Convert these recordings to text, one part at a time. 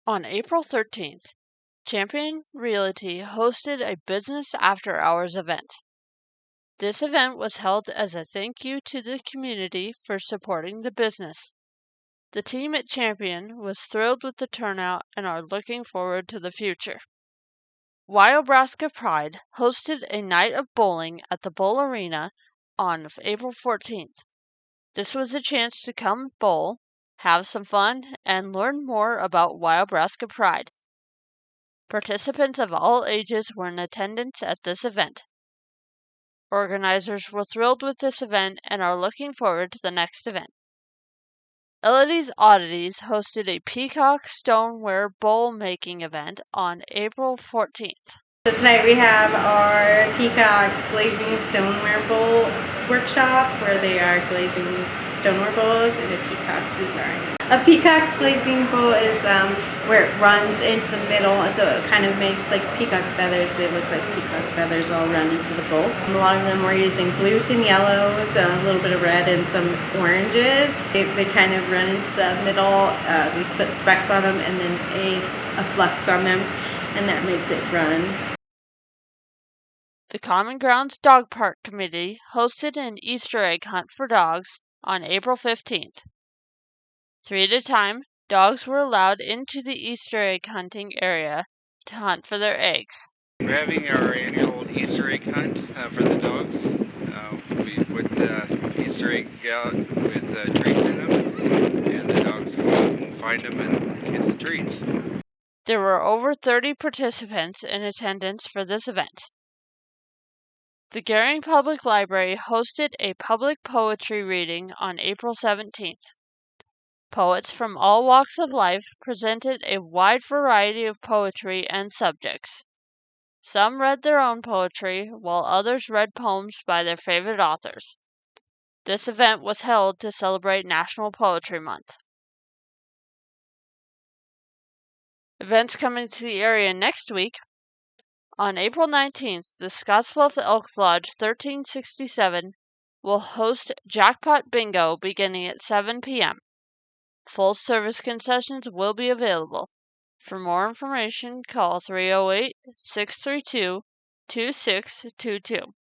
On April 13th, Champion Realty hosted a Business After Hours event. This event was held as a thank you to the community for supporting the business. The team at Champion was thrilled with the turnout and are looking forward to the future. WyoBraska Pride hosted a night of bowling at the Bowl Arena on April 14th. This was a chance to come bowl, have some fun, and learn more about WyoBraska Pride. Participants of all ages were in attendance at this event. Organizers were thrilled with this event and are looking forward to the next event. Elodie's Oddities hosted a peacock stoneware bowl making event on April 14th. So tonight we have our peacock glazing stoneware bowl workshop where they are glazing stoneware bowls in a peacock design. A peacock glazing bowl is where it runs into the middle, and so it kind of makes like peacock feathers. They look like peacock feathers all run into the bowl. A lot of them we're using blues and yellows, a little bit of red and some oranges. They kind of run into the middle. We put specks on them and then a flux on them, and that makes it run. The Common Grounds Dog Park Committee hosted an Easter egg hunt for dogs on April 15th. 3 at a time, dogs were allowed into the Easter egg hunting area to hunt for their eggs. We're having our annual Easter egg hunt for the dogs. We put Easter egg out with treats in them, and the dogs go out and find them and get the treats. There were over 30 participants in attendance for this event. The Gering Public Library hosted a public poetry reading on April 17th. Poets from all walks of life presented a wide variety of poetry and subjects. Some read their own poetry, while others read poems by their favorite authors. This event was held to celebrate National Poetry Month. Events coming to the area next week. On April 19th, the Scottsbluff Elks Lodge 1367 will host Jackpot Bingo beginning at 7 p.m. Full service concessions will be available. For more information, call 308-632-2622.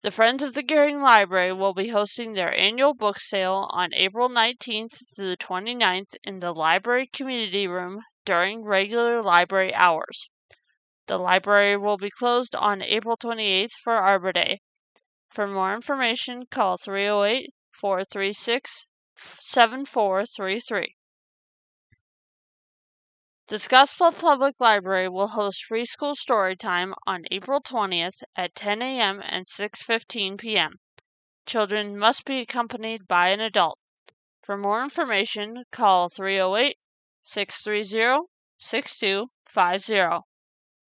The Friends of the Gering Library will be hosting their annual book sale on April 19th through the 29th in the library community room during regular library hours. The library will be closed on April 28th for Arbor Day. For more information, call 308-436-7433. The Scottsbluff Public Library will host Free School Storytime on April 20th at 10 a.m. and 6:15 p.m. Children must be accompanied by an adult. For more information, call 308-630-6250.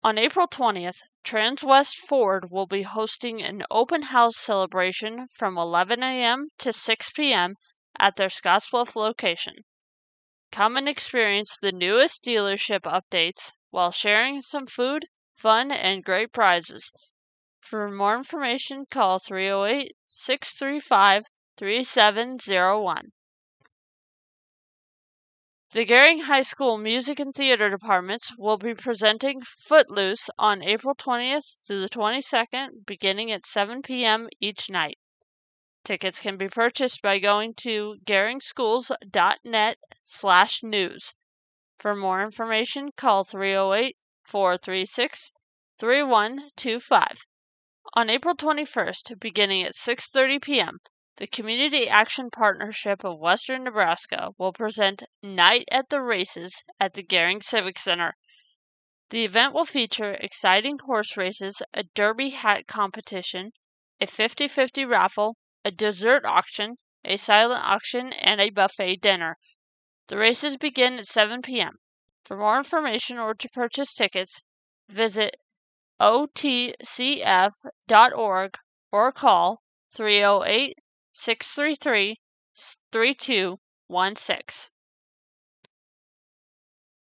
On April 20th, Transwest Ford will be hosting an open house celebration from 11 a.m. to 6 p.m. at their Scottsbluff location. Come and experience the newest dealership updates while sharing some food, fun, and great prizes. For more information, call 308-635-3701. The Gering High School Music and Theater Departments will be presenting Footloose on April 20th through the 22nd, beginning at 7 p.m. each night. Tickets can be purchased by going to geringschools.net/news. For more information, call 308-436-3125. On April 21st, beginning at 6:30 p.m., the Community Action Partnership of Western Nebraska will present Night at the Races at the Gering Civic Center. The event will feature exciting horse races, a derby hat competition, a 50-50 raffle, a dessert auction, a silent auction, and a buffet dinner. The races begin at 7 p.m. For more information or to purchase tickets, visit otcf.org or call 308-633-3216.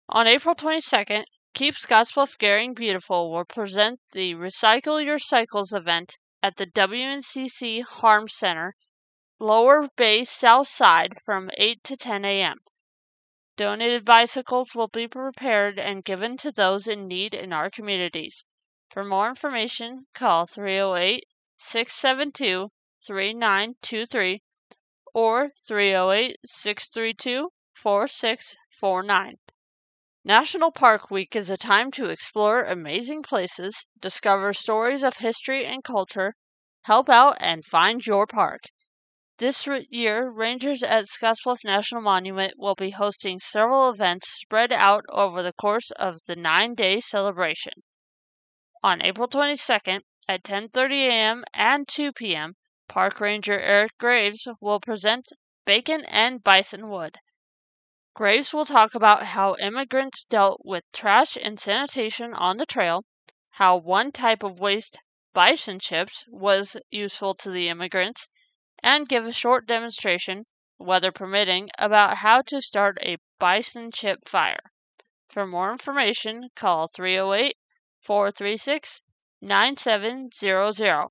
On April 22nd, Keep Scottsbluff Gering Beautiful will present the Recycle Your Cycles event at the WNCC Harm Center, Lower Bay South Side from 8 to 10 a.m. Donated bicycles will be prepared and given to those in need in our communities. For more information, call 308-672-3923 or 308-632-4649. National Park Week is a time to explore amazing places, discover stories of history and culture, help out, and find your park. This year, rangers at Scottsbluff National Monument will be hosting several events spread out over the course of the 9-day celebration. On April 22nd at 10:30 a.m. and 2 p.m., Park Ranger Eric Graves will present Bacon and Bison Wood. Graves will talk about how immigrants dealt with trash and sanitation on the trail, how one type of waste, bison chips, was useful to the immigrants, and give a short demonstration, weather permitting, about how to start a bison chip fire. For more information, call 308-436-9700.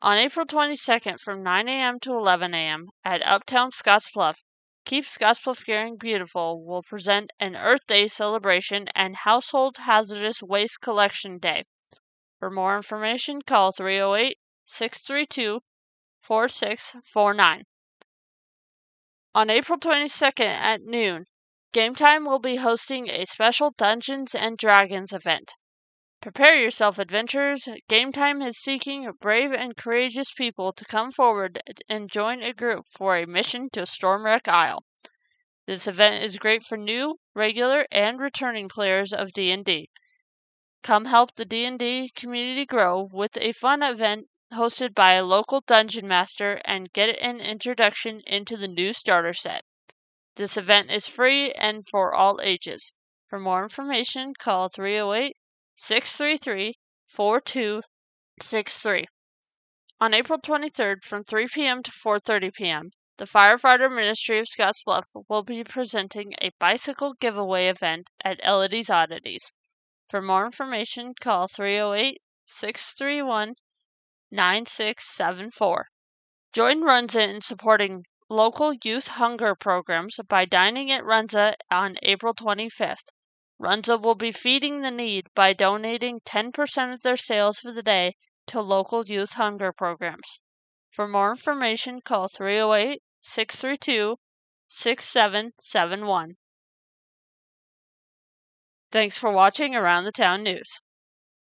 On April 22nd from 9 a.m. to 11 a.m. at Uptown Scottsbluff, Keep Scottsbluff Gering Beautiful will present an Earth Day celebration and Household Hazardous Waste Collection Day. For more information, call 308-632-4649. On April 22nd at noon, Game Time will be hosting a special Dungeons & Dragons event. Prepare yourself, adventurers. Game Time is seeking brave and courageous people to come forward and join a group for a mission to Stormwreck Isle. This event is great for new, regular, and returning players of D&D. Come help the D&D community grow with a fun event hosted by a local dungeon master and get an introduction into the new starter set. This event is free and for all ages. For more information, call 308-633-4263. On April 23rd from 3 p.m. to 4:30 p.m., the Firefighter Ministry of Scottsbluff will be presenting a bicycle giveaway event at Elodie's Oddities. For more information, call 308-631-9674. Join Runza in supporting local youth hunger programs by dining at Runza on April 25th. Runza will be feeding the need by donating 10% of their sales for the day to local youth hunger programs. For more information, call 308-632-6771. Thanks for watching Around the Town News.